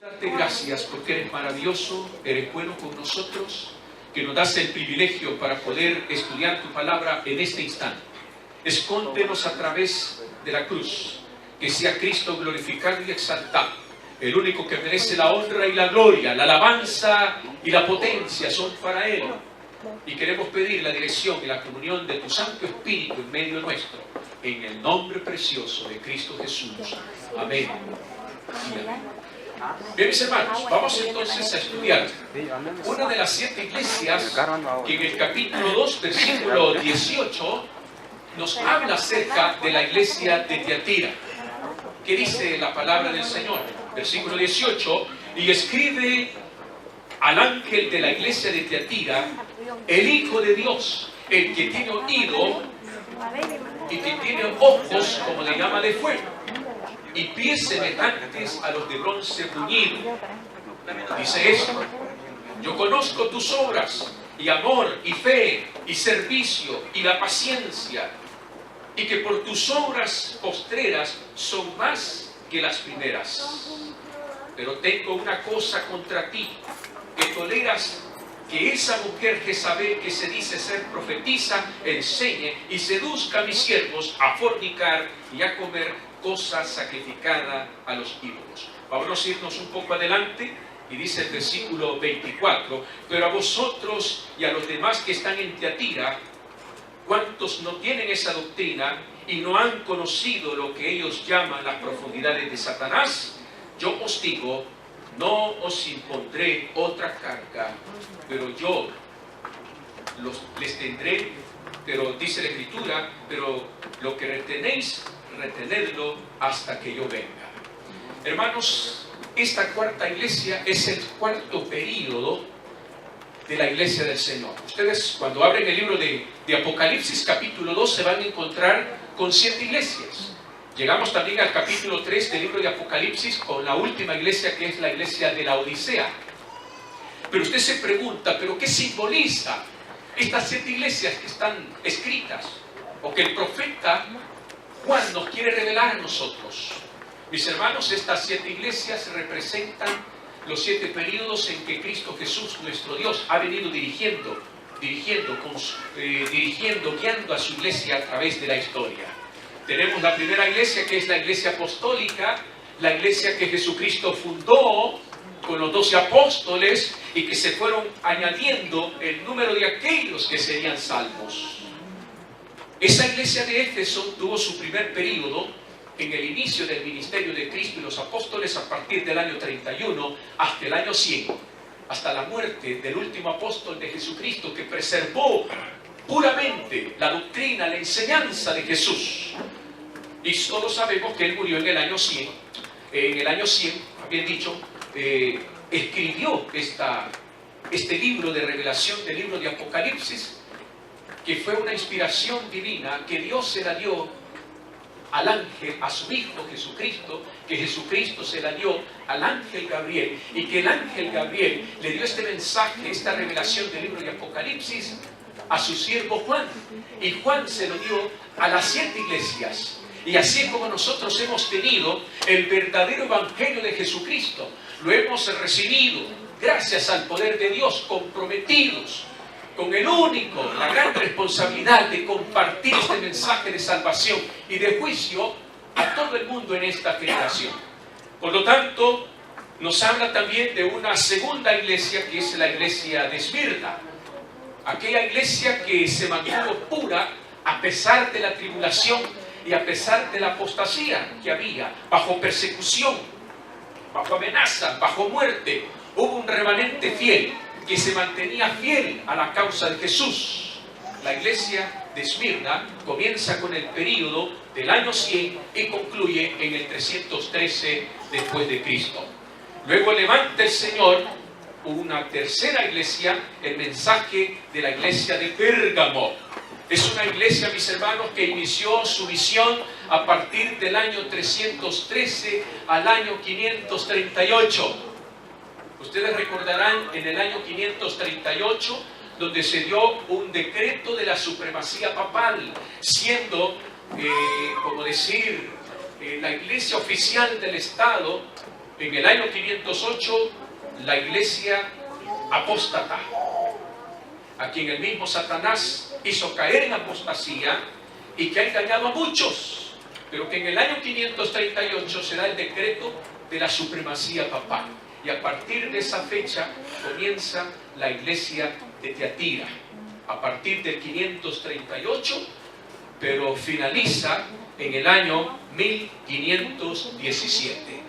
Darte gracias porque eres maravilloso, eres bueno con nosotros, que nos das el privilegio para poder estudiar tu palabra en este instante. Escóndenos a través de la cruz, que sea Cristo glorificado y exaltado, el único que merece la honra y la gloria, la alabanza y la potencia son para Él. Y queremos pedir la dirección y la comunión de tu Santo Espíritu en medio nuestro, en el nombre precioso de Cristo Jesús. Amén. Bien, mis hermanos, vamos entonces a estudiar una de las 7 iglesias que en el capítulo 2, versículo 18, nos habla acerca de la iglesia de Tiatira. ¿Qué dice la palabra del Señor? Versículo 18, y escribe al ángel de la iglesia de Tiatira, el Hijo de Dios, el que tiene oído y que tiene ojos como de llama de fuego, y pies semejantes a los de bronce bruñido. Dice esto: yo conozco tus obras, y amor, y fe, y servicio, y la paciencia, y que por tus obras postreras son más que las primeras. Pero tengo una cosa contra ti, que toleras que esa mujer Jezabel, que se dice ser profetisa, enseñe y seduzca a mis siervos a fornicar y a comer cosas sacrificadas a los ídolos. Vamos a irnos un poco adelante y dice el versículo 24: pero a vosotros y a los demás que están en Tiatira, cuantos no tienen esa doctrina y no han conocido lo que ellos llaman las profundidades de Satanás, yo os digo, no os impondré otra carga, pero yo les tendré, pero dice la Escritura, pero lo que retenéis, retenedlo hasta que yo venga. Hermanos, esta cuarta iglesia es el cuarto período de la iglesia del Señor. Ustedes, cuando abren el libro de Apocalipsis capítulo 2, se van a encontrar con 7 iglesias. Llegamos también al capítulo 3 del libro de Apocalipsis con la última iglesia, que es la iglesia de la Odisea. Pero usted se pregunta, ¿pero qué simboliza estas 7 iglesias que están escritas o que el profeta Juan nos quiere revelar a nosotros? Mis hermanos, estas 7 iglesias representan los 7 períodos en que Cristo Jesús, nuestro Dios, ha venido dirigiendo, guiando a su iglesia a través de la historia. Tenemos la primera iglesia, que es la iglesia apostólica, la iglesia que Jesucristo fundó con los 12 apóstoles y que se fueron añadiendo el número de aquellos que serían salvos. Esa iglesia de Éfeso tuvo su primer período en el inicio del ministerio de Cristo y los apóstoles a partir del año 31 hasta el año 100, hasta la muerte del último apóstol de Jesucristo, que preservó puramente la doctrina, la enseñanza de Jesús. Y todos sabemos que él murió en el año 100. En el año 100, bien dicho, escribió este libro de revelación, del libro de Apocalipsis, que fue una inspiración divina que Dios se la dio al ángel, a su Hijo Jesucristo, que Jesucristo se la dio al ángel Gabriel, y que el ángel Gabriel le dio este mensaje, esta revelación del libro de Apocalipsis a su siervo Juan, y Juan se lo dio a las 7 iglesias. Y así es como nosotros hemos tenido el verdadero evangelio de Jesucristo. Lo hemos recibido gracias al poder de Dios, comprometidos con el único, la gran responsabilidad de compartir este mensaje de salvación y de juicio a todo el mundo en esta generación. Por lo tanto, nos habla también de una segunda iglesia, que es la iglesia de Esmirna. Aquella iglesia que se mantuvo pura a pesar de la tribulación y a pesar de la apostasía que había, bajo persecución, bajo amenaza, bajo muerte. Hubo un remanente fiel que se mantenía fiel a la causa de Jesús. La iglesia de Esmirna comienza con el período del año 100 y concluye en el 313 después de Cristo. Luego levanta el Señor una tercera iglesia, el mensaje de la iglesia de Pérgamo. Es una iglesia, mis hermanos, que inició su visión a partir del año 313 al año 538. Ustedes recordarán en el año 538, donde se dio un decreto de la supremacía papal, siendo, como decir, la iglesia oficial del Estado En el año 508, la iglesia apóstata, a quien el mismo Satanás hizo caer en apostasía y que ha engañado a muchos, pero que en el año 538 se da el decreto de la supremacía papal. Y a partir de esa fecha comienza la iglesia de Tiatira, a partir del 538, pero finaliza en el año 1517.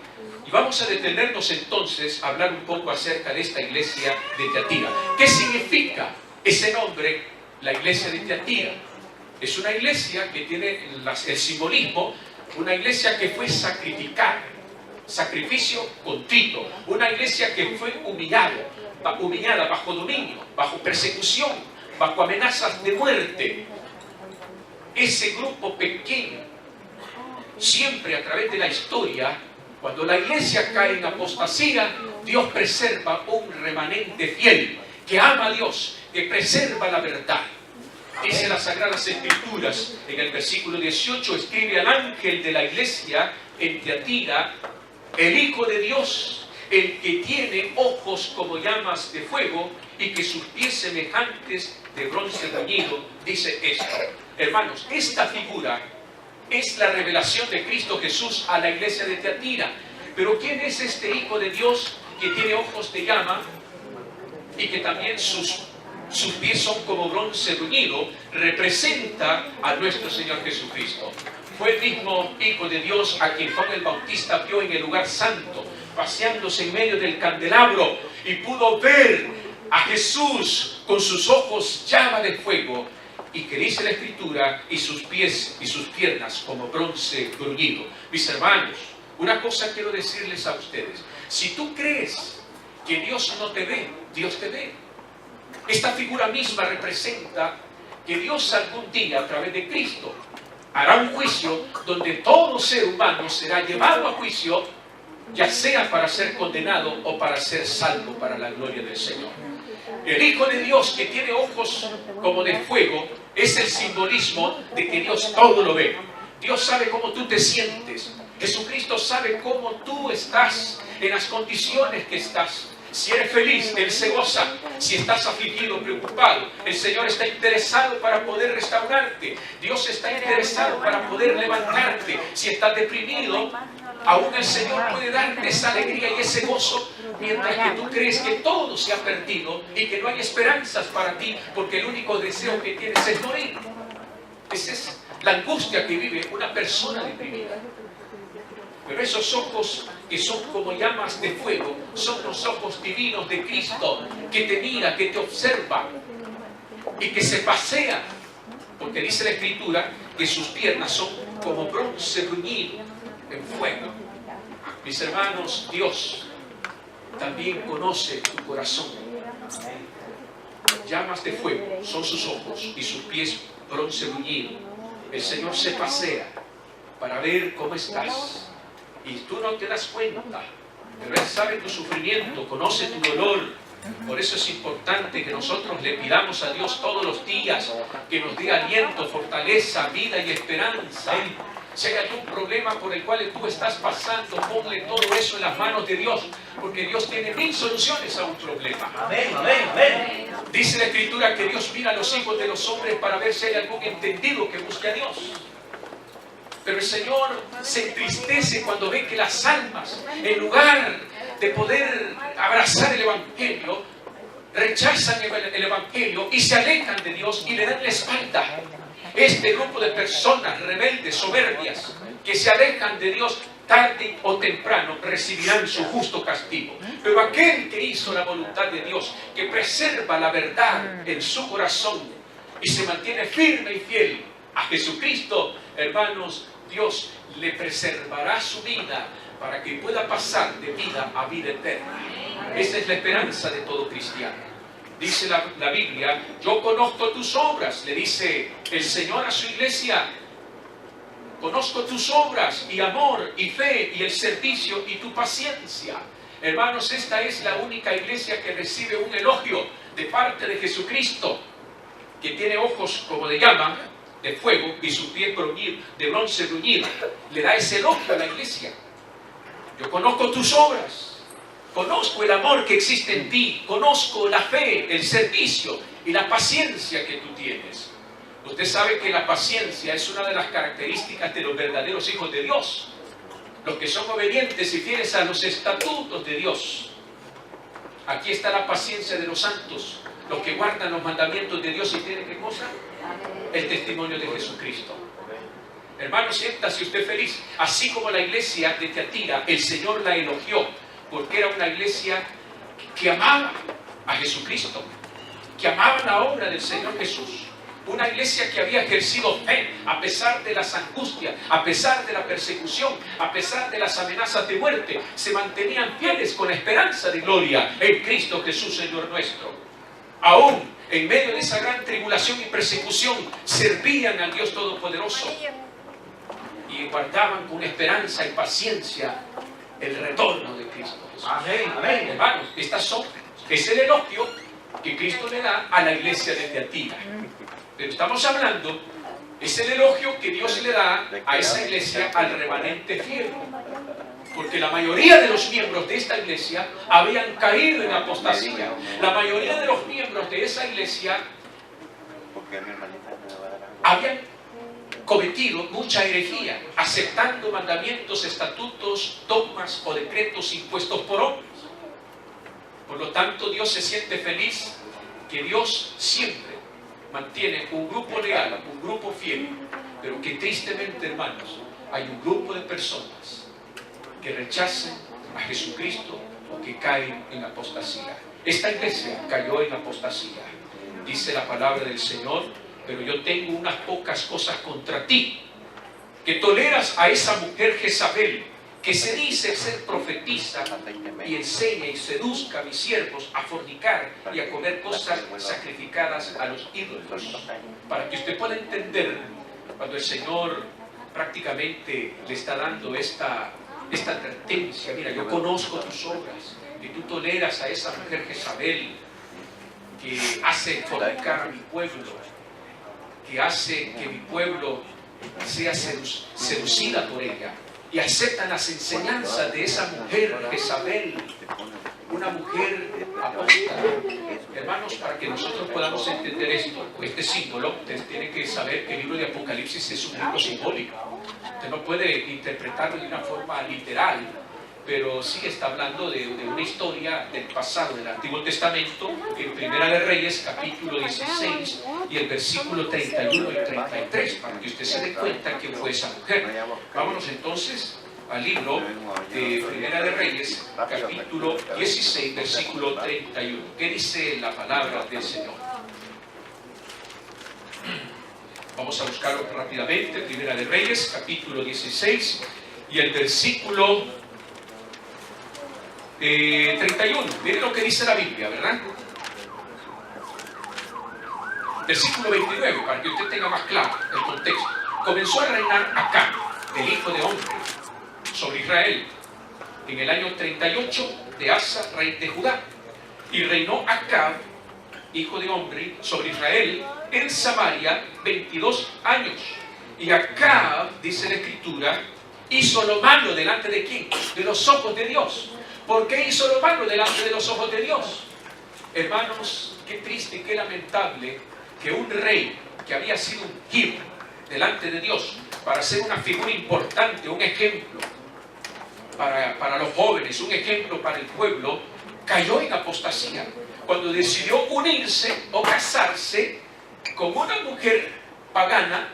Y vamos a detenernos entonces a hablar un poco acerca de esta iglesia de Tiatira. ¿Qué significa ese nombre, la iglesia de Tiatira? Es una iglesia que tiene el simbolismo, una iglesia que fue sacrificada, sacrificio contrito, una iglesia que fue humillada bajo dominio, bajo persecución, bajo amenazas de muerte. Ese grupo pequeño, siempre a través de la historia, cuando la iglesia cae en apostasía, Dios preserva un remanente fiel, que ama a Dios, que preserva la verdad. Dice las Sagradas Escrituras, en el versículo 18, escribe al ángel de la iglesia en Tiatira: el Hijo de Dios, el que tiene ojos como llamas de fuego y que sus pies semejantes de bronce bruñido, dice esto. Hermanos, esta figura es la revelación de Cristo Jesús a la iglesia de Tiatira. Pero ¿quién es este Hijo de Dios que tiene ojos de llama y que también sus pies son como bronce bruñido? Representa a nuestro Señor Jesucristo. Fue el mismo Hijo de Dios a quien Juan el Bautista vio en el lugar santo, paseándose en medio del candelabro, y pudo ver a Jesús con sus ojos llama de fuego, y que dice la Escritura, y sus pies y sus piernas como bronce bruñido. Mis hermanos, una cosa quiero decirles a ustedes: si tú crees que Dios no te ve, Dios te ve. Esta figura misma representa que Dios algún día, a través de Cristo, hará un juicio donde todo ser humano será llevado a juicio, ya sea para ser condenado o para ser salvo para la gloria del Señor. El Hijo de Dios, que tiene ojos como de fuego, es el simbolismo de que Dios todo lo ve. Dios sabe cómo tú te sientes. Jesucristo sabe cómo tú estás, en las condiciones que estás. Si eres feliz, Él se goza. Si estás afligido, preocupado, el Señor está interesado para poder restaurarte. Dios está interesado para poder levantarte. Si estás deprimido, aún el Señor puede darte esa alegría y ese gozo, mientras que tú crees que todo se ha perdido y que no hay esperanzas para ti, porque el único deseo que tienes es morir. Esa es la angustia que vive una persona deprimida. Pero esos ojos que son como llamas de fuego son los ojos divinos de Cristo, que te mira, que te observa y que se pasea, porque dice la Escritura que sus piernas son como bronce bruñido en fuego. Mis hermanos, Dios también conoce tu corazón. Llamas de fuego son sus ojos y sus pies bronce bruñido. El Señor se pasea para ver cómo estás. Y tú no te das cuenta, pero Él sabe tu sufrimiento, conoce tu dolor. Por eso es importante que nosotros le pidamos a Dios todos los días que nos dé aliento, fortaleza, vida y esperanza. Si hay algún problema por el cual tú estás pasando, ponle todo eso en las manos de Dios, porque Dios tiene 1000 soluciones a un problema. Amén, amén, amén. Dice la Escritura que Dios mira a los hijos de los hombres para ver si hay algún entendido que busque a Dios. Pero el Señor se entristece cuando ve que las almas, en lugar de poder abrazar el Evangelio, rechazan el Evangelio y se alejan de Dios y le dan la espalda. Este grupo de personas rebeldes, soberbias, que se alejan de Dios, tarde o temprano recibirán su justo castigo. Pero aquel que hizo la voluntad de Dios, que preserva la verdad en su corazón y se mantiene firme y fiel a Jesucristo, hermanos, Dios le preservará su vida para que pueda pasar de vida a vida eterna. Esa es la esperanza de todo cristiano. Dice la Biblia: yo conozco tus obras, le dice el Señor a su iglesia. Conozco tus obras y amor y fe y el servicio y tu paciencia. Hermanos, esta es la única iglesia que recibe un elogio de parte de Jesucristo, que tiene ojos como de llama de fuego y sus pies de bronce bruñido. Le da ese elogio a la iglesia. Yo conozco tus obras, conozco el amor que existe en ti, conozco la fe, el servicio y la paciencia que tú tienes. Usted sabe que la paciencia es una de las características de los verdaderos hijos de Dios, los que son obedientes y fieles a los estatutos de Dios. Aquí está la paciencia de los santos, los que guardan los mandamientos de Dios y tienen ¿qué cosa? El testimonio de Jesucristo. Hermano, siéntase usted feliz. Así como la iglesia de Tiatira, el Señor la elogió, porque era una iglesia que amaba a Jesucristo, que amaba la obra del Señor Jesús. Una iglesia que había ejercido fe a pesar de las angustias, a pesar de la persecución, a pesar de las amenazas de muerte. Se mantenían fieles con esperanza de gloria en Cristo Jesús, Señor nuestro. Aún en medio de esa gran tribulación y persecución, servían al Dios Todopoderoso y guardaban con esperanza y paciencia el retorno de Cristo Jesús. Amén, amén. Hermanos, es el elogio que Cristo le da a la iglesia de Tiatira. Pero estamos hablando, es el elogio que Dios le da a esa iglesia, al remanente fiel. Porque la mayoría de los miembros de esta iglesia habían caído en apostasía. La mayoría de los miembros de esa iglesia habían cometido mucha herejía, aceptando mandamientos, estatutos, dogmas o decretos impuestos por hombres. Por lo tanto, Dios se siente feliz que Dios siempre mantiene un grupo leal, un grupo fiel, pero que tristemente, hermanos, hay un grupo de personas que rechazan a Jesucristo o que caen en apostasía. Esta iglesia cayó en apostasía. Dice la palabra del Señor: pero yo tengo unas pocas cosas contra ti, que toleras a esa mujer Jezabel, que se dice ser profetisa y enseña y seduzca a mis siervos a fornicar y a comer cosas sacrificadas a los ídolos. Para que usted pueda entender, cuando el Señor prácticamente le está dando esta advertencia: mira, yo conozco tus obras, que tú toleras a esa mujer Jezabel, que hace fornicar a mi pueblo, que hace que mi pueblo sea seducida por ella, y aceptan las enseñanzas de esa mujer Jezabel, una mujer apóstata. Hermanos, para que nosotros podamos entender esto, este símbolo, ustedes tienen que saber que el libro de Apocalipsis es un libro simbólico. Usted no puede interpretarlo de una forma literal, pero sí está hablando de una historia del pasado del Antiguo Testamento, en Primera de Reyes, capítulo 16, y el versículo 31 y 33, para que usted se dé cuenta quién fue esa mujer. Vámonos entonces al libro de Primera de Reyes, capítulo 16, versículo 31. ¿Qué dice la palabra del Señor? Vamos a buscarlo rápidamente. Primera de Reyes, capítulo 16, y el versículo 31. Miren lo que dice la Biblia, ¿verdad? Versículo 29, para que usted tenga más claro el contexto. Comenzó a reinar Acab, el hijo de Omri, sobre Israel, en el año 38 de Asa, rey de Judá. Y reinó Acab, hijo de Omri, sobre Israel, en Samaria, 22 años. Y Acab, dice la Escritura, hizo lo malo delante de ¿quién? De los ojos de Dios. ¿Por qué hizo lo malo delante de los ojos de Dios? Hermanos, qué triste y qué lamentable que un rey que había sido ungido delante de Dios para ser una figura importante, un ejemplo para los jóvenes, un ejemplo para el pueblo, cayó en apostasía cuando decidió unirse o casarse con una mujer pagana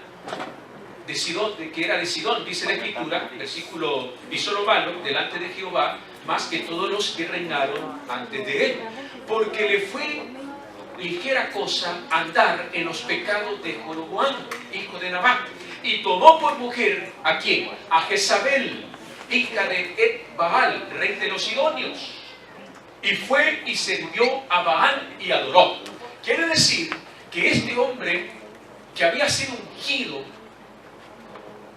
de Sidón, que era de Sidón, dice la Escritura, versículo: hizo lo malo delante de Jehová más que todos los que reinaron antes de él, porque le fue ligera cosa andar en los pecados de Jeroboam, hijo de Nabat, y tomó por mujer ¿a quién? A Jezabel, hija de Et-Baal, rey de los Sidonios, y fue y sirvió a Baal y adoró. Quiere decir que este hombre que había sido ungido,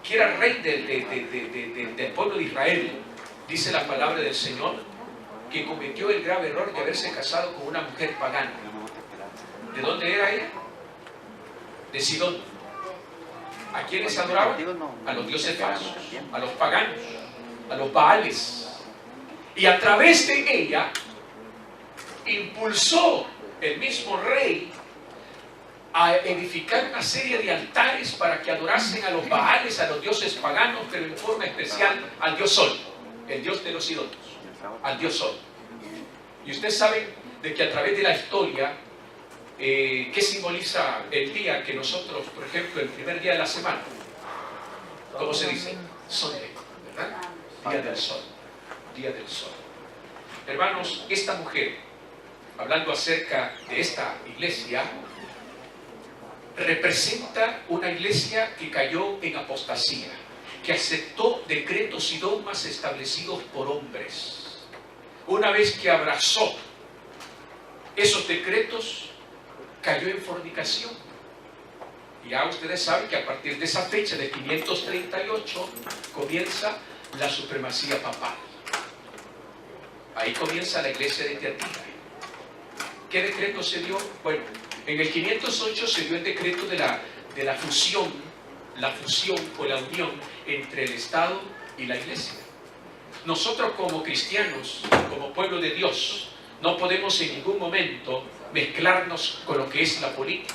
que era rey del pueblo de Israel, dice la palabra del Señor, que cometió el grave error de haberse casado con una mujer pagana. ¿De dónde era ella? De Sidón. ¿A quiénes adoraban? A los dioses falsos, a los paganos, a los Baales. Y a través de ella impulsó el mismo rey a edificar una serie de altares para que adorasen a los Baales, a los dioses paganos, pero en forma especial al dios Sol, el dios de los ídolos, al dios Sol. Y ustedes saben de que a través de la historia, ¿qué simboliza el día que nosotros, por ejemplo, el primer día de la semana? ¿Cómo se dice? Sunday, ¿verdad? Día del Sol, día del Sol. Hermanos, esta mujer, hablando acerca de esta iglesia, representa una iglesia que cayó en apostasía, que aceptó decretos y dogmas establecidos por hombres. Una vez que abrazó esos decretos, cayó en fornicación. Y ya ustedes saben que a partir de esa fecha de 538 comienza la supremacía papal. Ahí comienza la iglesia de Tiatira. ¿Qué decreto se dio? Bueno, en el 508 se dio el decreto de la fusión o la unión entre el Estado y la iglesia. Nosotros como cristianos, como pueblo de Dios, no podemos en ningún momento mezclarnos con lo que es la política.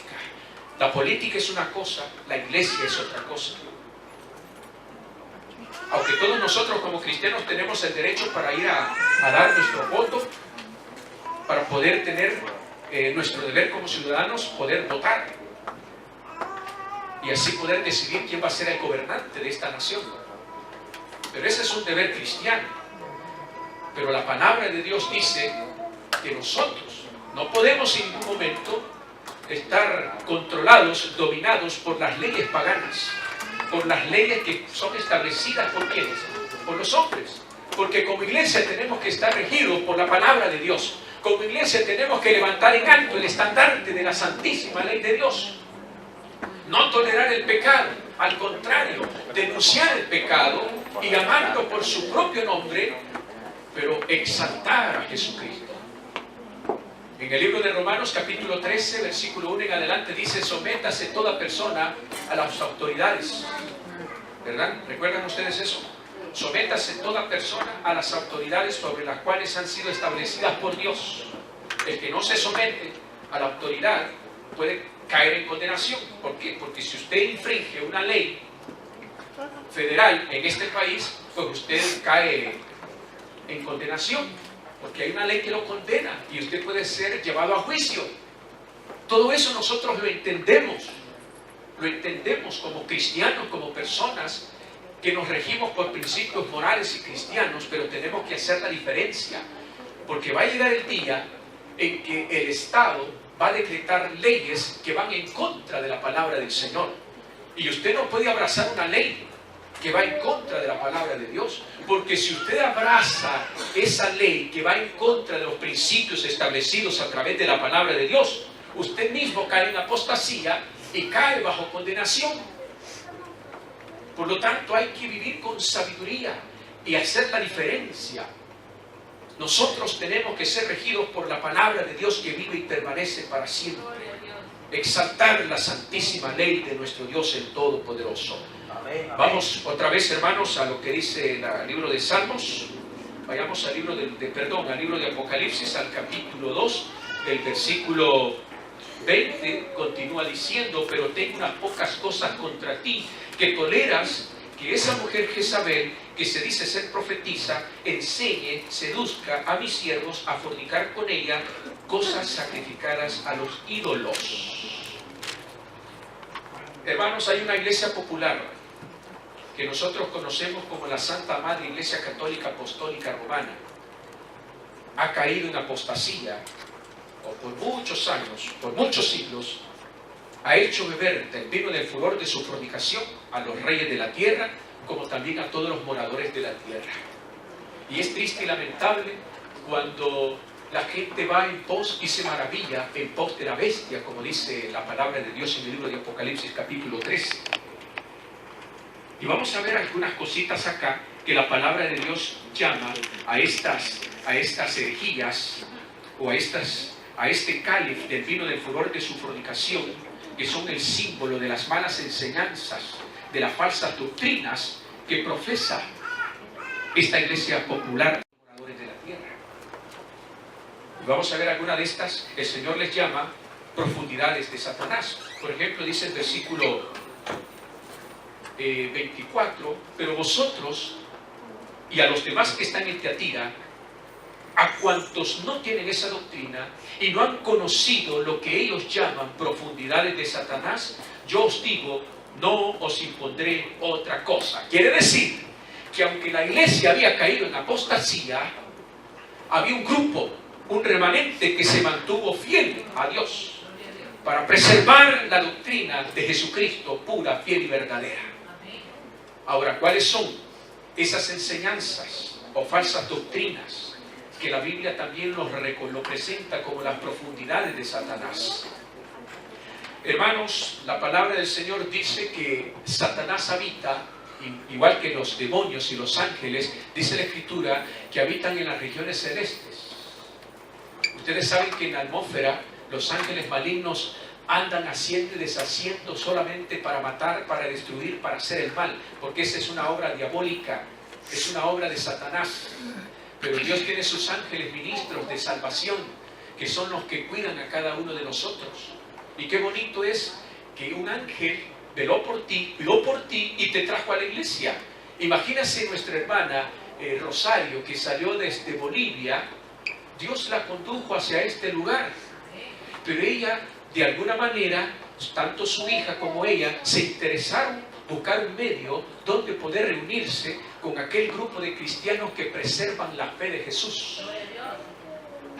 La política es una cosa, la iglesia es otra cosa. Aunque todos nosotros como cristianos tenemos el derecho para ir a dar nuestro voto, para poder tener nuestro deber como ciudadanos, poder votar y así poder decidir quién va a ser el gobernante de esta nación. Pero ese es un deber cristiano. Pero la palabra de Dios dice que nosotros no podemos en ningún momento estar controlados, dominados por las leyes paganas, por las leyes que son establecidas por quienes, por los hombres. Porque como iglesia tenemos que estar regidos por la palabra de Dios. Como iglesia tenemos que levantar en alto el estandarte de la santísima ley de Dios. No tolerar el pecado, al contrario, denunciar el pecado y llamarlo por su propio nombre, pero exaltar a Jesucristo. En el libro de Romanos capítulo 13, versículo 1 en adelante dice: sométase toda persona a las autoridades. ¿Verdad? ¿Recuerdan ustedes eso? Sométase toda persona a las autoridades sobre las cuales han sido establecidas por Dios. El que no se somete a la autoridad puede caer en condenación. ¿Por qué? Porque si usted infringe una ley federal en este país, pues usted cae en condenación, porque hay una ley que lo condena y usted puede ser llevado a juicio. Todo eso nosotros lo entendemos como cristianos, como personas que nos regimos por principios morales y cristianos, pero tenemos que hacer la diferencia, porque va a llegar el día en que el Estado va a decretar leyes que van en contra de la palabra del Señor, y usted no puede abrazar una ley que va en contra de la palabra de Dios, porque si usted abraza esa ley que va en contra de los principios establecidos a través de la palabra de Dios, usted mismo cae en apostasía y cae bajo condenación. Por lo tanto, hay que vivir con sabiduría y hacer la diferencia. Nosotros tenemos que ser regidos por la palabra de Dios que vive y permanece para siempre. Exaltar la santísima ley de nuestro Dios el Todopoderoso. Vamos otra vez, hermanos, a lo que dice el libro de Salmos. Vayamos al libro al libro de Apocalipsis, al capítulo 2, del versículo 20. Continúa diciendo: pero tengo unas pocas cosas contra ti, que toleras que esa mujer Jezabel, que se dice ser profetisa, enseñe, seduzca a mis siervos a fornicar con ella cosas sacrificadas a los ídolos. Hermanos, hay una iglesia popular que nosotros conocemos como la Santa Madre Iglesia Católica Apostólica Romana. Ha caído en apostasía, o por muchos años, por muchos siglos, ha hecho beber del vino del furor de su fornicación a los reyes de la tierra, como también a todos los moradores de la tierra. Y es triste y lamentable cuando la gente va en pos y se maravilla en pos de la bestia, como dice la palabra de Dios en el libro de Apocalipsis capítulo 13. Y vamos a ver algunas cositas acá que la palabra de Dios llama a estas herejías, o a este cáliz del vino del furor de su fornicación, que son el símbolo de las malas enseñanzas, de las falsas doctrinas que profesa esta iglesia popular de los moradores de la Vamos a ver alguna de estas. El Señor les llama profundidades de Satanás. Por ejemplo, dice el versículo 24, pero vosotros y a los demás que están en Tiatira, a cuantos no tienen esa doctrina y no han conocido lo que ellos llaman profundidades de Satanás, yo os digo, no os impondré otra cosa. Quiere decir que aunque la iglesia había caído en apostasía, había un grupo, un remanente que se mantuvo fiel a Dios para preservar la doctrina de Jesucristo pura, fiel y verdadera. Ahora, ¿cuáles son esas enseñanzas o falsas doctrinas que la Biblia también lo presenta como las profundidades de Satanás? Hermanos, la palabra del Señor dice que Satanás habita, igual que los demonios y los ángeles, dice la Escritura, que habitan en las regiones celestes. Ustedes saben que en la atmósfera los ángeles malignos andan haciendo y deshaciendo solamente para matar, para destruir, para hacer el mal, porque esa es una obra diabólica, es una obra de Satanás. Pero Dios tiene sus ángeles ministros de salvación, que son los que cuidan a cada uno de nosotros. Y qué bonito es que un ángel veló por ti y te trajo a la iglesia. Imagínase nuestra hermana Rosario, que salió desde Bolivia. Dios la condujo hacia este lugar, pero ella, de alguna manera, tanto su hija como ella, se interesaron buscar un medio donde poder reunirse con aquel grupo de cristianos que preservan la fe de Jesús.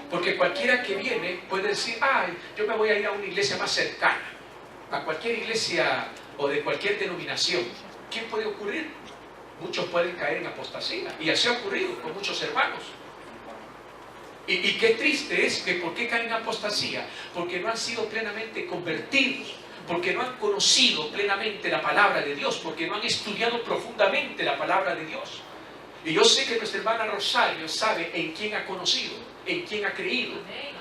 Porque cualquiera que viene puede decir, ay, yo me voy a ir a una iglesia más cercana, a cualquier iglesia o de cualquier denominación. ¿Qué puede ocurrir? Muchos pueden caer en apostasía, y así ha ocurrido con muchos hermanos. Y qué triste es que ¿por qué caen en apostasía? Porque no han sido plenamente convertidos, porque no han conocido plenamente la palabra de Dios, porque no han estudiado profundamente la palabra de Dios. Y yo sé que nuestra hermana Rosario sabe en quién ha conocido, en quién ha creído,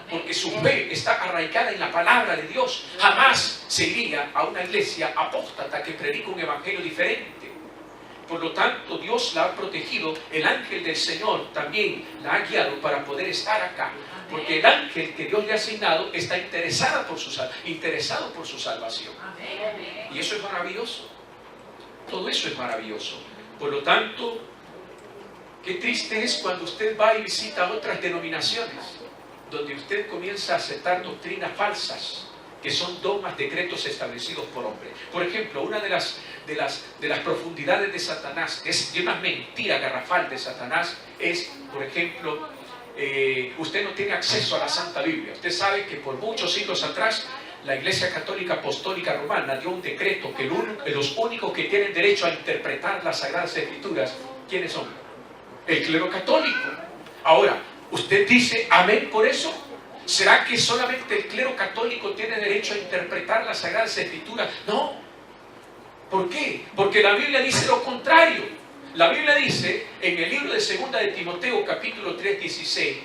porque su fe está arraigada en la palabra de Dios. Jamás se iría a una iglesia apóstata que predica un evangelio diferente. Por lo tanto, Dios la ha protegido, el ángel del Señor también la ha guiado para poder estar acá. Porque el ángel que Dios le ha asignado está interesado por su salvación. Y eso es maravilloso. Todo eso es maravilloso. Por lo tanto, qué triste es cuando usted va y visita otras denominaciones, donde usted comienza a aceptar doctrinas falsas, que son dogmas, decretos establecidos por hombres. Por ejemplo, una de las profundidades de Satanás, es de una mentira garrafal de Satanás, es, por ejemplo, usted no tiene acceso a la Santa Biblia. Usted sabe que por muchos siglos atrás, la Iglesia Católica Apostólica Romana dio un decreto que los únicos que tienen derecho a interpretar las Sagradas Escrituras, ¿quiénes son? El clero católico. Ahora, ¿usted dice amén por eso? ¿Será que solamente el clero católico tiene derecho a interpretar las Sagradas Escrituras? No. ¿Por qué? Porque la Biblia dice lo contrario. La Biblia dice en el libro de 2 de Timoteo, capítulo 3, 16,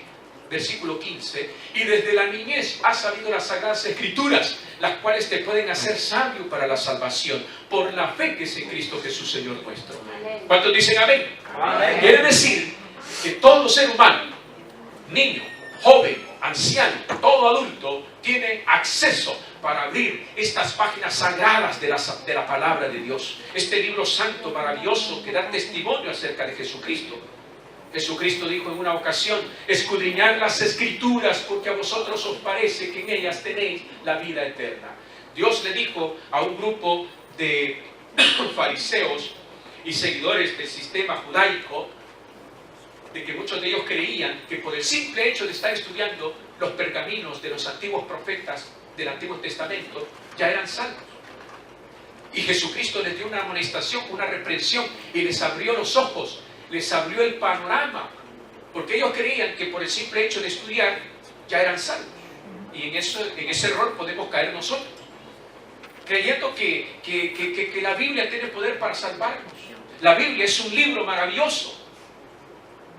versículo 15, y desde la niñez has sabido las Sagradas Escrituras, las cuales te pueden hacer sabio para la salvación, por la fe que es en Cristo Jesús, Señor nuestro. ¿Cuántos dicen amén? Amén. Quiere decir que todo ser humano, niño, joven, anciano, todo adulto, tiene acceso para abrir estas páginas sagradas de la palabra de Dios. Este libro santo, maravilloso, que da testimonio acerca de Jesucristo. Jesucristo dijo en una ocasión, escudriñad las Escrituras, porque a vosotros os parece que en ellas tenéis la vida eterna. Dios le dijo a un grupo de fariseos y seguidores del sistema judaico, de que muchos de ellos creían que por el simple hecho de estar estudiando los pergaminos de los antiguos profetas del Antiguo Testamento, ya eran salvos. Y Jesucristo les dio una amonestación, una reprensión, y les abrió los ojos, les abrió el panorama, porque ellos creían que por el simple hecho de estudiar ya eran salvos. Y en ese error podemos caer nosotros, creyendo que la Biblia tiene poder para salvarnos. La Biblia es un libro maravilloso,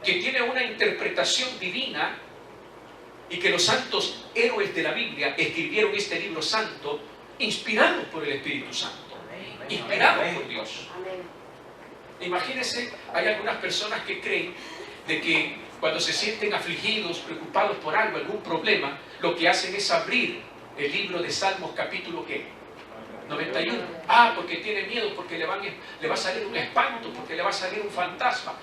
que tiene una interpretación divina, y que los santos héroes de la Biblia escribieron este libro santo inspirado por el Espíritu Santo, inspirado por Dios. Imagínense, hay algunas personas que creen de que Cuando se sienten afligidos, preocupados por algo, algún problema, lo que hacen es abrir el libro de Salmos capítulo ¿qué? 91. Porque tiene miedo, porque le va a salir un espanto, porque le va a salir un fantasma,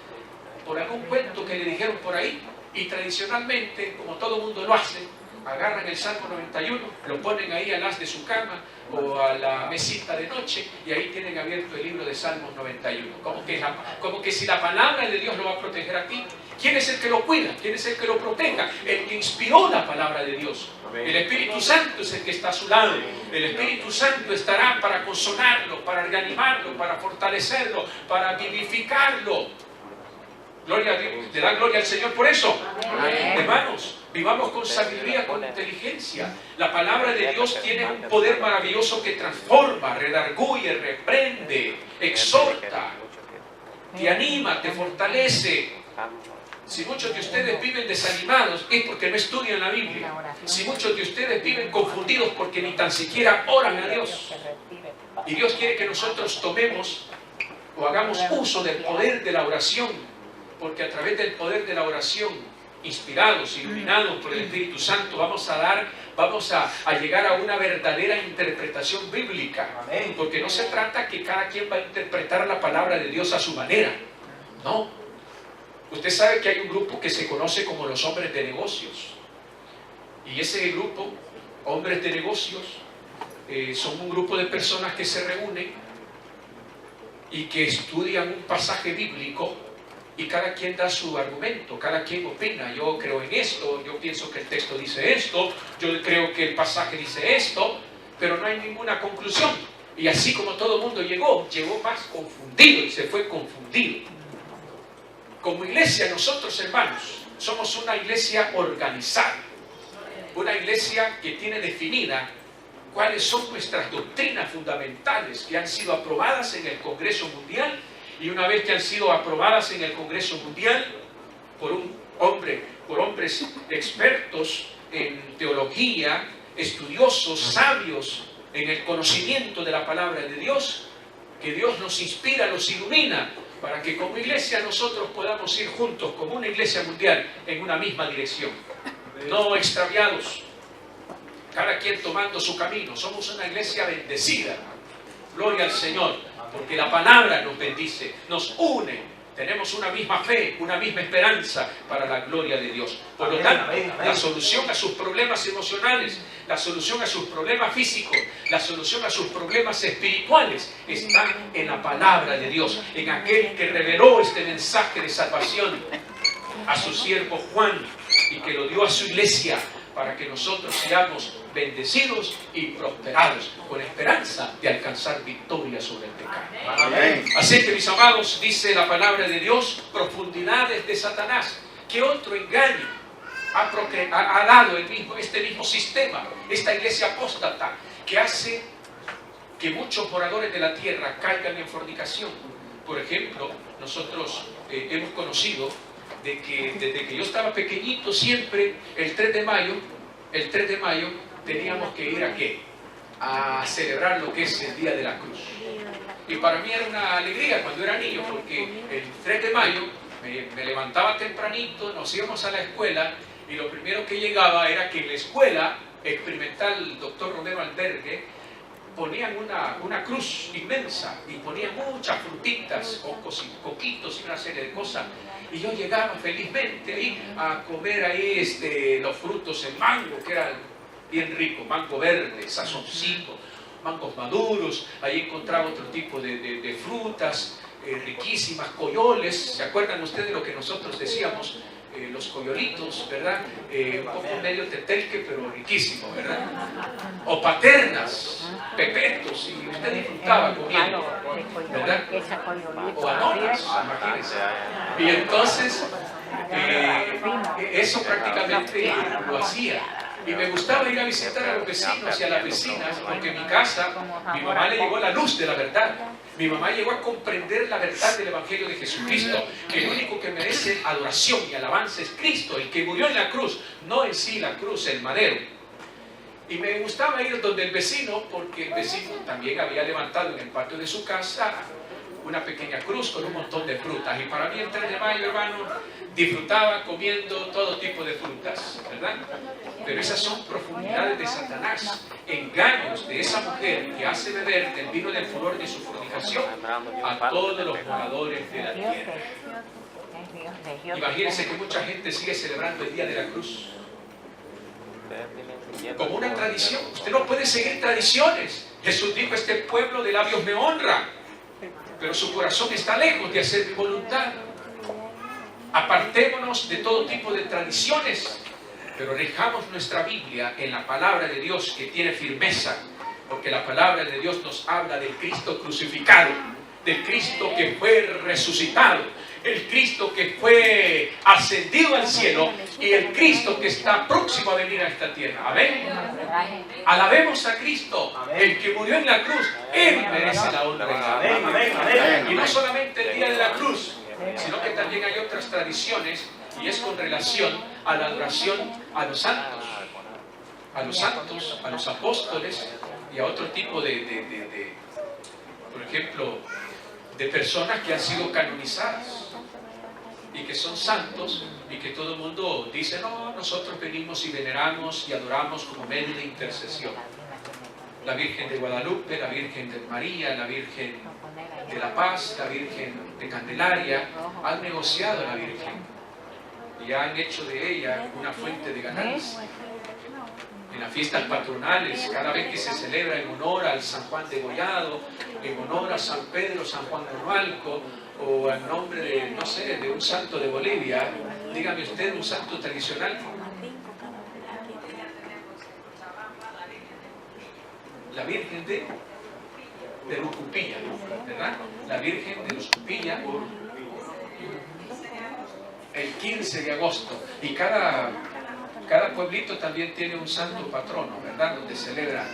por algún cuento que le dijeron por ahí. Y tradicionalmente, como todo mundo lo hace, agarran el Salmo 91, lo ponen ahí al as de su cama o a la mesita de noche, y ahí tienen abierto el libro de Salmos 91. Como que si la palabra de Dios lo va a proteger a ti. ¿Quién es el que lo cuida? ¿Quién es el que lo proteja? El que inspiró la palabra de Dios. El Espíritu Santo es el que está a su lado. El Espíritu Santo estará para consolarlo, para reanimarlo, para fortalecerlo, para vivificarlo. Gloria a Dios. ¿Le dan gloria al Señor por eso? Amén. Hermanos, vivamos con sabiduría, con inteligencia. La palabra de Dios tiene un poder maravilloso que transforma, redarguye, reprende, exhorta, te anima, te fortalece. Si muchos de ustedes viven desanimados es porque no estudian la Biblia. Si muchos de ustedes viven confundidos porque ni tan siquiera oran a Dios. Y Dios quiere que nosotros tomemos o hagamos uso del poder de la oración, porque a través del poder de la oración, inspirados, iluminados por el Espíritu Santo, vamos a llegar a una verdadera interpretación bíblica. Porque no se trata que cada quien va a interpretar la palabra de Dios a su manera. No. Usted sabe que hay un grupo que se conoce como los hombres de negocios. Y ese grupo, hombres de negocios, son un grupo de personas que se reúnen y que estudian un pasaje bíblico, y cada quien da su argumento, cada quien opina. Yo creo en esto, yo pienso que el texto dice esto, yo creo que el pasaje dice esto, pero no hay ninguna conclusión. Y así como todo el mundo llegó más confundido y se fue confundido. Como iglesia, nosotros, hermanos, somos una iglesia organizada, una iglesia que tiene definida cuáles son nuestras doctrinas fundamentales que han sido aprobadas en el Congreso Mundial. Y una vez que han sido aprobadas en el Congreso Mundial por hombres expertos en teología, estudiosos, sabios en el conocimiento de la palabra de Dios, que Dios nos inspira, nos ilumina, para que como iglesia nosotros podamos ir juntos como una iglesia mundial en una misma dirección, no extraviados, cada quien tomando su camino. Somos una iglesia bendecida, gloria al Señor, porque la palabra nos bendice, nos une. Tenemos una misma fe, una misma esperanza para la gloria de Dios. Por lo tanto, la solución a sus problemas emocionales, la solución a sus problemas físicos, la solución a sus problemas espirituales está en la palabra de Dios, en aquel que reveló este mensaje de salvación a su siervo Juan y que lo dio a su iglesia para que nosotros seamos bendecidos y prosperados con esperanza de alcanzar victoria sobre el pecado. Amén. Así que, mis amados, dice la palabra de Dios, profundidades de Satanás. ¿Qué otro engaño ha dado este mismo sistema, esta iglesia apóstata, que hace que muchos moradores de la tierra caigan en fornicación? Por ejemplo, nosotros hemos conocido de que desde que yo estaba pequeñito, siempre el 3 de mayo teníamos que ir ¿a qué? A celebrar lo que es el Día de la Cruz. Y para mí era una alegría cuando era niño, porque el 3 de mayo me levantaba tempranito, nos íbamos a la escuela, y lo primero que llegaba era que en la escuela experimental Dr. Romero Albergue ponían una cruz inmensa y ponían muchas frutitas, cocos y coquitos y una serie de cosas. Y yo llegaba felizmente ahí a comer ahí los frutos, el mango, que era bien rico, mango verde, sazoncito, mangos maduros. Ahí encontraba otro tipo de frutas riquísimas, coyoles. ¿Se acuerdan ustedes de lo que nosotros decíamos? Los coyolitos, ¿verdad? Un poco medio tetelque, pero riquísimo, ¿verdad? O paternas, pepetos, y usted disfrutaba comiendo, ¿verdad? O anonas, imagínense. Y entonces, eso prácticamente lo hacía. Y me gustaba ir a visitar a los vecinos y a las vecinas, porque en mi casa, mi mamá le llegó la luz de la verdad. Mi mamá llegó a comprender la verdad del Evangelio de Jesucristo, que el único que merece adoración y alabanza es Cristo, el que murió en la cruz, no en sí la cruz, el madero. Y me gustaba ir donde el vecino, porque el vecino también había levantado en el patio de su casa una pequeña cruz con un montón de frutas. Y para mí el 3 de mayo, hermano, disfrutaba comiendo todo tipo de frutas, ¿verdad? Pero esas son profundidades de Satanás, engaños de esa mujer que hace beber del vino del furor de su fornicación a todos los moradores de la tierra. Imagínense que mucha gente sigue celebrando el Día de la Cruz como una tradición. Usted no puede seguir tradiciones. Jesús dijo: este pueblo de labios me honra, pero su corazón está lejos de hacer mi voluntad. Apartémonos de todo tipo de tradiciones, pero rijamos nuestra Biblia en la palabra de Dios, que tiene firmeza, porque la palabra de Dios nos habla del Cristo crucificado, del Cristo que fue resucitado, el Cristo que fue ascendido al cielo y el Cristo que está próximo a venir a esta tierra. Amén. Alabemos a Cristo, el que murió en la cruz. Él merece la honra. Y no solamente el día de la cruz, sino que también hay otras tradiciones, y es con relación a la adoración a los santos, a los apóstoles y a otro tipo por ejemplo, de personas que han sido canonizadas y que son santos, y que todo el mundo dice: no, nosotros venimos y veneramos y adoramos como medio de intercesión. La Virgen de Guadalupe, la Virgen de María, la Virgen de la Paz, la Virgen de Candelaria, han negociado a la Virgen y han hecho de ella una fuente de ganancia. En las fiestas patronales, cada vez que se celebra en honor al San Juan de Gollado, en honor a San Pedro, San Juan de Rualco, o en nombre de, no sé, de un santo de Bolivia, dígame usted un santo tradicional. La Virgen de Lucupilla, ¿verdad? La Virgen de Lucupilla, el 15 de agosto. Y cada pueblito también tiene un santo patrono, ¿verdad? Donde celebran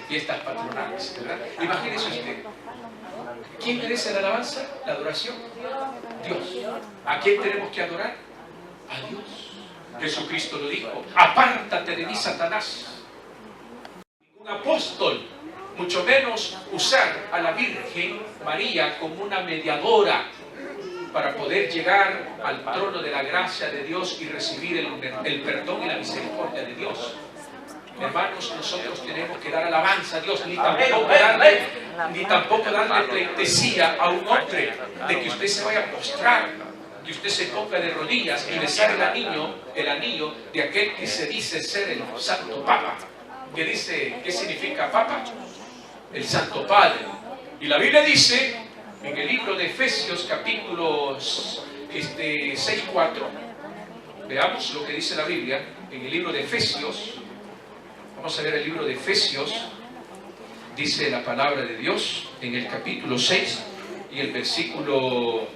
fiestas patronales, ¿verdad? Imagínese usted, ¿quién merece la alabanza, la adoración? Dios. ¿A quién tenemos que adorar? A Dios. Jesucristo lo dijo: apártate de mí, Satanás. Un apóstol, mucho menos usar a la Virgen María como una mediadora para poder llegar al trono de la gracia de Dios y recibir el perdón y la misericordia de Dios. Hermanos, nosotros tenemos que dar alabanza a Dios, ni tampoco darle pleitesía a un hombre, de que usted se vaya a postrar, que usted se ponga de rodillas y besar el anillo de aquel que se dice ser el Santo Papa. ¿Qué dice? ¿Qué significa Papa? El Santo Padre. Y la Biblia dice en el libro de Efesios, capítulos 6:4, veamos lo que dice la Biblia en el libro de Efesios. Vamos a ver el libro de Efesios. Dice la palabra de Dios en el capítulo 6 y el versículo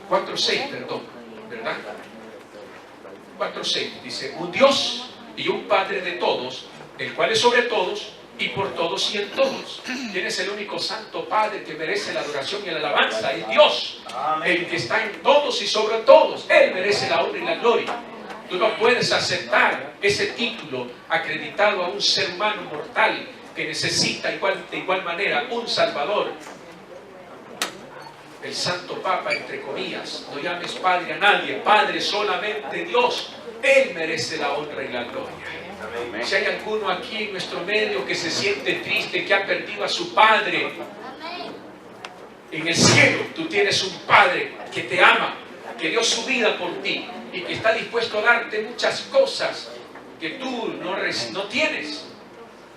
4:6, perdón, ¿verdad? 4:6 dice: un Dios y un Padre de todos, el cual es sobre todos y por todos y en todos. ¿Quién es el único Santo Padre que merece la adoración y la alabanza? Es Dios, el que está en todos y sobre todos. Él merece la honra y la gloria. Tú no puedes aceptar ese título acreditado a un ser humano mortal que necesita de igual manera un Salvador. El Santo Papa, entre comillas, no llames Padre a nadie, Padre solamente Dios. Él merece la honra y la gloria. Si hay alguno aquí en nuestro medio que se siente triste, que ha perdido a su Padre, en el cielo tú tienes un Padre que te ama, que dio su vida por ti y que está dispuesto a darte muchas cosas que tú no tienes,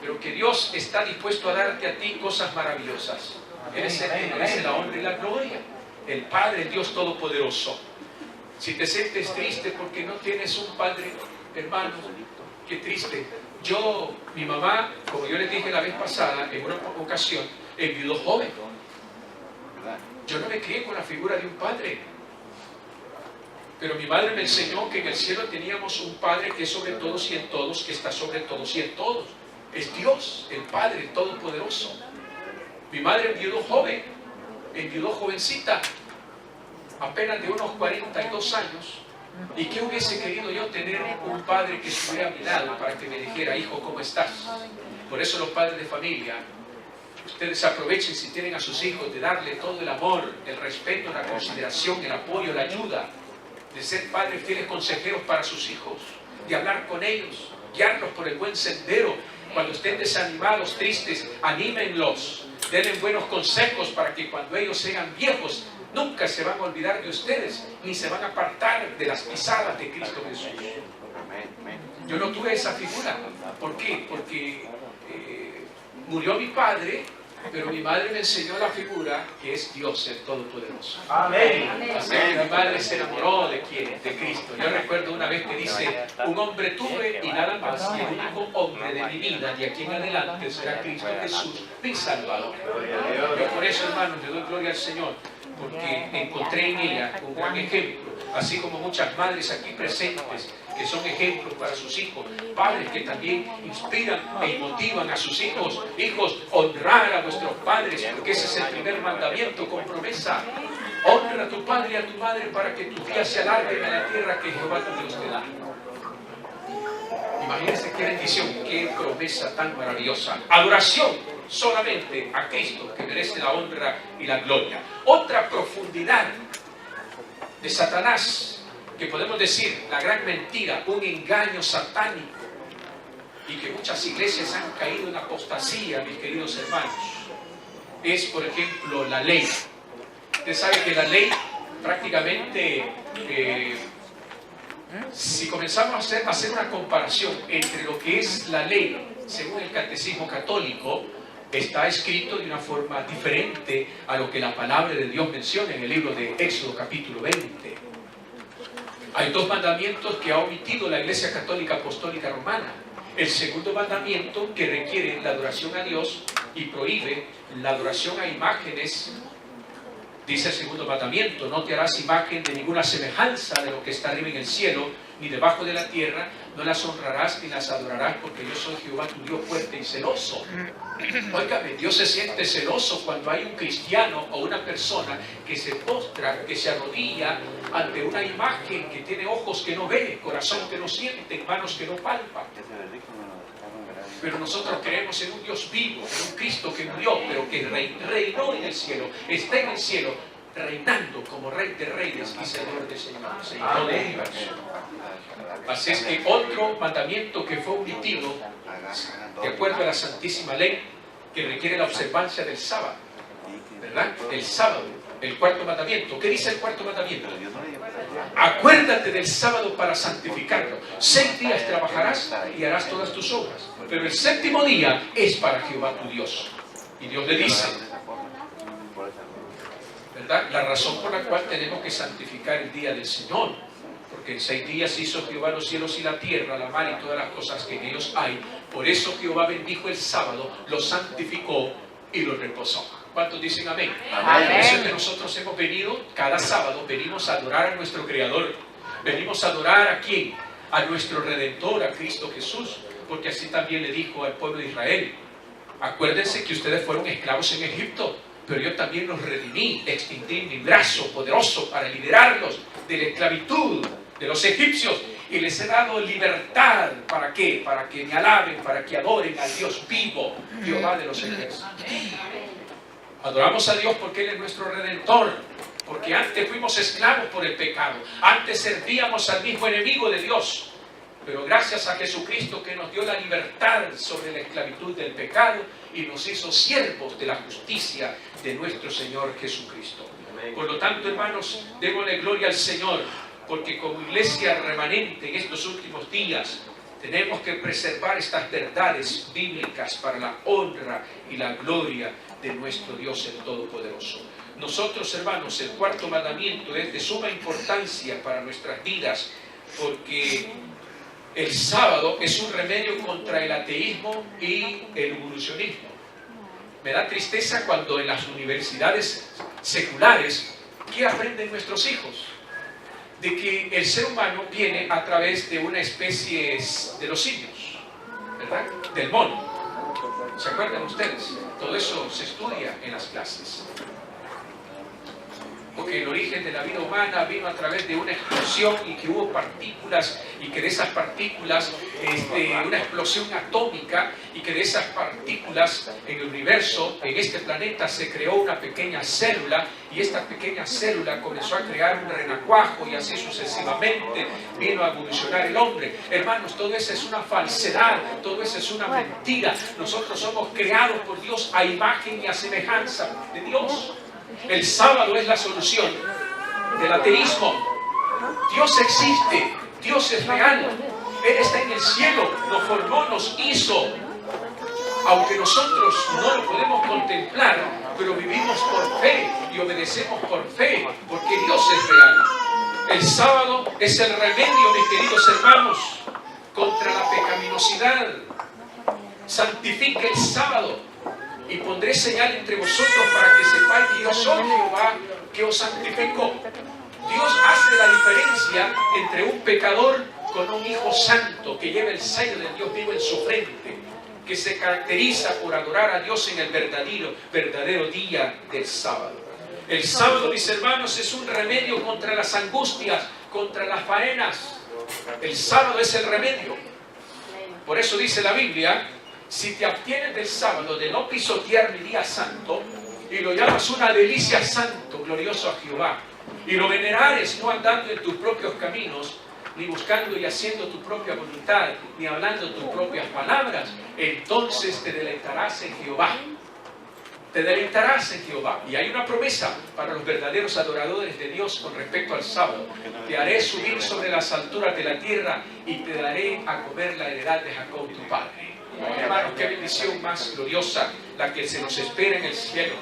pero que Dios está dispuesto a darte a ti cosas maravillosas. Él es el que merece la honra y la gloria, el Padre, el Dios Todopoderoso. Si te sientes triste porque no tienes un Padre, hermano, qué triste. Mi mamá, como yo les dije la vez pasada, en una ocasión, enviudó joven. Yo no me crié con la figura de un padre, pero mi madre me enseñó que en el cielo teníamos un Padre que es sobre todos y en todos, que está sobre todos y en todos. Es Dios, el Padre Todopoderoso. Mi madre enviudó joven, enviudó jovencita, apenas de unos 42 años. ¿Y qué hubiese querido yo tener un padre que estuviera a mi lado para que me dijera: hijo, ¿cómo estás? Por eso los padres de familia Ustedes aprovechen, si tienen a sus hijos, de darle todo el amor, el respeto, la consideración, el apoyo, la ayuda, de ser padres fieles consejeros para sus hijos, de hablar con ellos, guiarlos por el buen sendero. Cuando estén desanimados, tristes, anímenlos, denle buenos consejos para que cuando ellos sean viejos, nunca se van a olvidar de ustedes, ni se van a apartar de las pisadas de Cristo Jesús. Yo no tuve esa figura. ¿Por qué? Porque murió mi padre, pero mi madre me enseñó la figura que es Dios el Todopoderoso. Amén. Así que mi madre se enamoró de quién, de Cristo. Yo recuerdo una vez que dice, un hombre tuve y nada más, y el único hombre de mi vida de aquí en adelante será Cristo Jesús, mi Salvador. Yo por eso, hermanos, le doy gloria al Señor, porque encontré en ella un gran ejemplo, así como muchas madres aquí presentes que son ejemplos para sus hijos, padres que también inspiran e motivan a sus hijos. Hijos, honrar a vuestros padres, porque ese es el primer mandamiento con promesa. Honra a tu padre y a tu madre para que tus días se alarguen en la tierra que Jehová tu Dios te da. Imagínense qué bendición, qué promesa tan maravillosa. Adoración solamente a Cristo, que merece la honra y la gloria. Otra profundidad de Satanás, que podemos decir la gran mentira, un engaño satánico, y que muchas iglesias han caído en apostasía, mis queridos hermanos, es, por ejemplo, la ley. Usted sabe que la ley prácticamente, si comenzamos a hacer una comparación entre lo que es la ley, según el Catecismo Católico, está escrito de una forma diferente a lo que la palabra de Dios menciona en el libro de Éxodo capítulo 20. Hay dos mandamientos que ha omitido la Iglesia Católica Apostólica Romana. El segundo mandamiento, que requiere la adoración a Dios y prohíbe la adoración a imágenes. Dice el segundo mandamiento, no te harás imagen de ninguna semejanza de lo que está arriba en el cielo, ni debajo de la tierra, no las honrarás ni las adorarás, porque yo soy Jehová tu Dios fuerte y celoso. Óigame, Dios se siente celoso cuando hay un cristiano o una persona que se postra, que se arrodilla ante una imagen que tiene ojos que no ve, corazón que no siente, manos que no palpan. Pero nosotros creemos en un Dios vivo, en un Cristo que murió, pero que reinó en el cielo, está en el cielo, reinando como Rey de Reyes y Señor de Señores, Señor del universo. Así es que otro mandamiento que fue omitido, de acuerdo a la Santísima Ley, que requiere la observancia del sábado, ¿verdad? El sábado, el cuarto mandamiento. ¿Qué dice el cuarto mandamiento? Acuérdate del sábado para santificarlo. 6 días trabajarás y harás todas tus obras, pero el séptimo día es para Jehová tu Dios. Y Dios le dice, ¿verdad?, la razón por la cual tenemos que santificar el día del Señor, porque en 6 días hizo Jehová los cielos y la tierra, la mar y todas las cosas que en ellos hay. Por eso Jehová bendijo el sábado, lo santificó y lo reposó. ¿Cuántos dicen amén? Amén. Por eso es que nosotros hemos venido, cada sábado, venimos a adorar a nuestro Creador. Venimos a adorar ¿a quién? A nuestro Redentor, a Cristo Jesús. Porque así también le dijo al pueblo de Israel, acuérdense que ustedes fueron esclavos en Egipto, pero yo también los redimí, extendí mi brazo poderoso para liberarlos de la esclavitud de los egipcios y les he dado libertad. ¿Para qué? Para que me alaben, para que adoren al Dios vivo, Jehová de los ejércitos. Adoramos a Dios porque Él es nuestro Redentor, porque antes fuimos esclavos por el pecado, antes servíamos al mismo enemigo de Dios, pero gracias a Jesucristo que nos dio la libertad sobre la esclavitud del pecado y nos hizo siervos de la justicia de nuestro Señor Jesucristo. Por lo tanto, hermanos, démosle gloria al Señor, porque como iglesia remanente en estos últimos días tenemos que preservar estas verdades bíblicas para la honra y la gloria de nuestro Dios el Todopoderoso. Nosotros, hermanos, el cuarto mandamiento es de suma importancia para nuestras vidas, porque el sábado es un remedio contra el ateísmo y el evolucionismo. Me da tristeza cuando en las universidades seculares, ¿qué aprenden nuestros hijos? De que el ser humano viene a través de una especie de los simios, ¿verdad? Del mono. ¿Se acuerdan ustedes? Todo eso se estudia en las clases. Ok, que el origen de la vida humana vino a través de una explosión y que hubo partículas y que de esas partículas, una explosión atómica y que de esas partículas en el universo, en este planeta, se creó una pequeña célula y esta pequeña célula comenzó a crear un renacuajo y así sucesivamente vino a evolucionar el hombre. Hermanos, todo eso es una falsedad, todo eso es una mentira. Nosotros somos creados por Dios a imagen y a semejanza de Dios. El sábado es la solución del ateísmo. Dios existe, Dios es real, Él está en el cielo, nos formó, nos hizo. Aunque nosotros no lo podemos contemplar, pero vivimos por fe y obedecemos por fe, porque Dios es real. El sábado es el remedio, mis queridos hermanos, contra la pecaminosidad. Santifique el sábado y pondré señal entre vosotros para que sepáis que yo soy Jehová que os santificó. Dios hace la diferencia entre un pecador con un hijo santo que lleva el sello de Dios vivo en su frente, que se caracteriza por adorar a Dios en el verdadero día del sábado. El sábado, mis hermanos, es un remedio contra las angustias, contra las faenas. El sábado es el remedio. Por eso dice la Biblia: si te abstienes del sábado de no pisotear mi día santo, y lo llamas una delicia santo, glorioso a Jehová, y lo venerares no andando en tus propios caminos, ni buscando y haciendo tu propia voluntad, ni hablando tus propias palabras, entonces te deleitarás en Jehová. Te deleitarás en Jehová. Y hay una promesa para los verdaderos adoradores de Dios con respecto al sábado: te haré subir sobre las alturas de la tierra y te daré a comer la heredad de Jacob tu padre. Hermanos, qué bendición más gloriosa la que se nos espera en el cielo.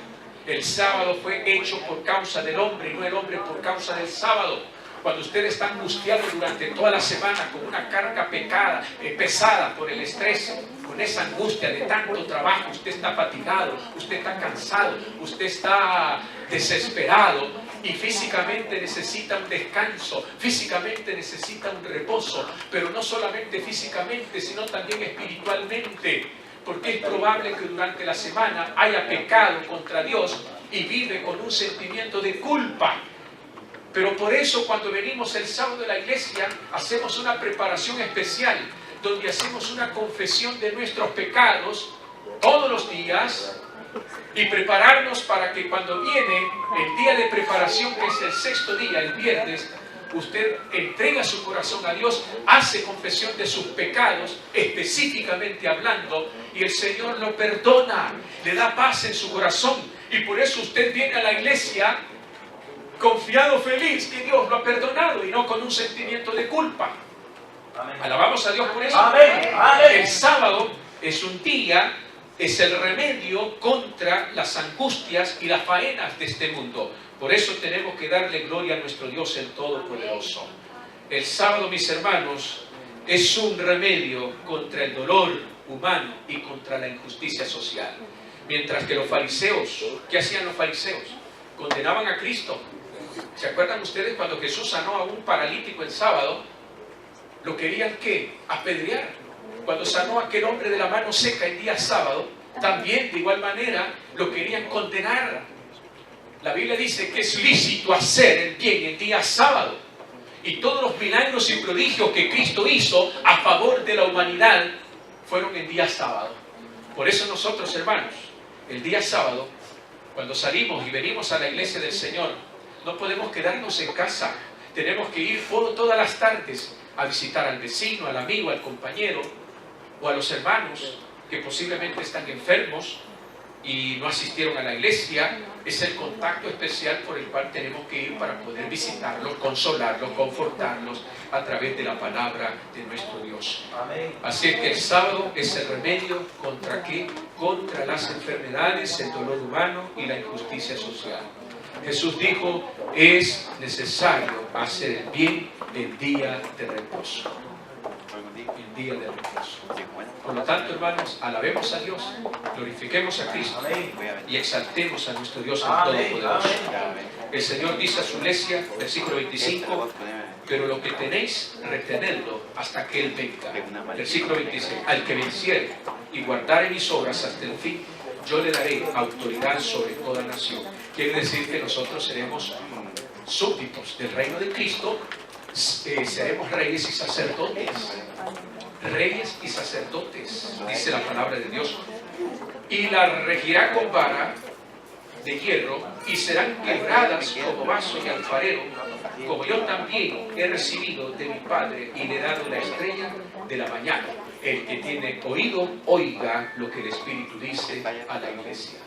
El sábado fue hecho por causa del hombre y no el hombre por causa del sábado. Cuando usted está angustiado durante toda la semana con una carga pesada por el estrés, con esa angustia de tanto trabajo, usted está fatigado, usted está cansado, usted está desesperado y físicamente necesita un descanso, físicamente necesita un reposo, pero no solamente físicamente, sino también espiritualmente, porque es probable que durante la semana haya pecado contra Dios y vive con un sentimiento de culpa. Pero por eso cuando venimos el sábado a la iglesia hacemos una preparación especial donde hacemos una confesión de nuestros pecados todos los días y prepararnos para que cuando viene el día de preparación, que es el sexto día, el viernes, usted entrega su corazón a Dios, hace confesión de sus pecados, específicamente hablando, y el Señor lo perdona, le da paz en su corazón, y por eso usted viene a la iglesia confiado, feliz, que Dios lo ha perdonado y no con un sentimiento de culpa. Amén. Alabamos a Dios por eso. Amén. Amén. El sábado es un día, es el remedio contra las angustias y las faenas de este mundo. Por eso tenemos que darle gloria a nuestro Dios el Todopoderoso. El sábado, mis hermanos, es un remedio contra el dolor humano y contra la injusticia social. Mientras que los fariseos, ¿qué hacían los fariseos? Condenaban a Cristo. ¿Se acuerdan ustedes cuando Jesús sanó a un paralítico el sábado? ¿Lo querían qué? Apedrear. Cuando sanó a aquel hombre de la mano seca el día sábado, también de igual manera lo querían condenar. La Biblia dice que es lícito hacer el bien el día sábado. Y todos los milagros y prodigios que Cristo hizo a favor de la humanidad fueron el día sábado. Por eso nosotros, hermanos, el día sábado, cuando salimos y venimos a la iglesia del Señor, no podemos quedarnos en casa. Tenemos que ir todas las tardes a visitar al vecino, al amigo, al compañero o a los hermanos que posiblemente están enfermos y no asistieron a la iglesia. Es el contacto especial por el cual tenemos que ir para poder visitarlos, consolarlos, confortarlos a través de la palabra de nuestro Dios. Amén. Así que el sábado es el remedio ¿contra qué? Contra las enfermedades, el dolor humano y la injusticia social. Jesús dijo: es necesario hacer el bien en día de reposo. El día de reposo. Por lo tanto, hermanos, alabemos a Dios, glorifiquemos a Cristo y exaltemos a nuestro Dios el Todopoderoso. El Señor dice a su iglesia, versículo 25: pero lo que tenéis, retenedlo hasta que Él venga. Versículo 26: al que venciere y guardare mis obras hasta el fin, yo le daré autoridad sobre toda nación. Quiere decir que nosotros seremos súbditos del reino de Cristo, seremos reyes y sacerdotes. Reyes y sacerdotes, dice la palabra de Dios. Y la regirá con vara de hierro, y serán quebradas como vaso y alfarero, como yo también he recibido de mi Padre y le he dado la estrella de la mañana. El que tiene oído, oiga lo que el Espíritu dice a la iglesia.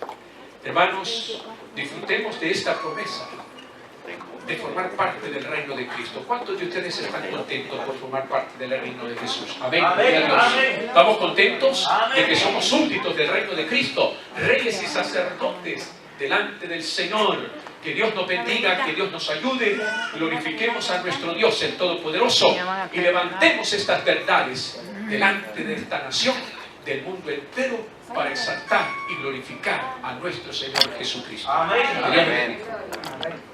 Hermanos, disfrutemos de esta promesa de formar parte del reino de Cristo. ¿Cuántos de ustedes están contentos por formar parte del reino de Jesús? Amén. Amén. Amén. ¿Estamos contentos de que somos súbditos del reino de Cristo, reyes y sacerdotes delante del Señor? Que Dios nos bendiga, que Dios nos ayude, glorifiquemos a nuestro Dios el Todopoderoso y levantemos estas verdades delante de esta nación, del mundo entero, para exaltar y glorificar a nuestro Señor Jesucristo. Amén. Amén.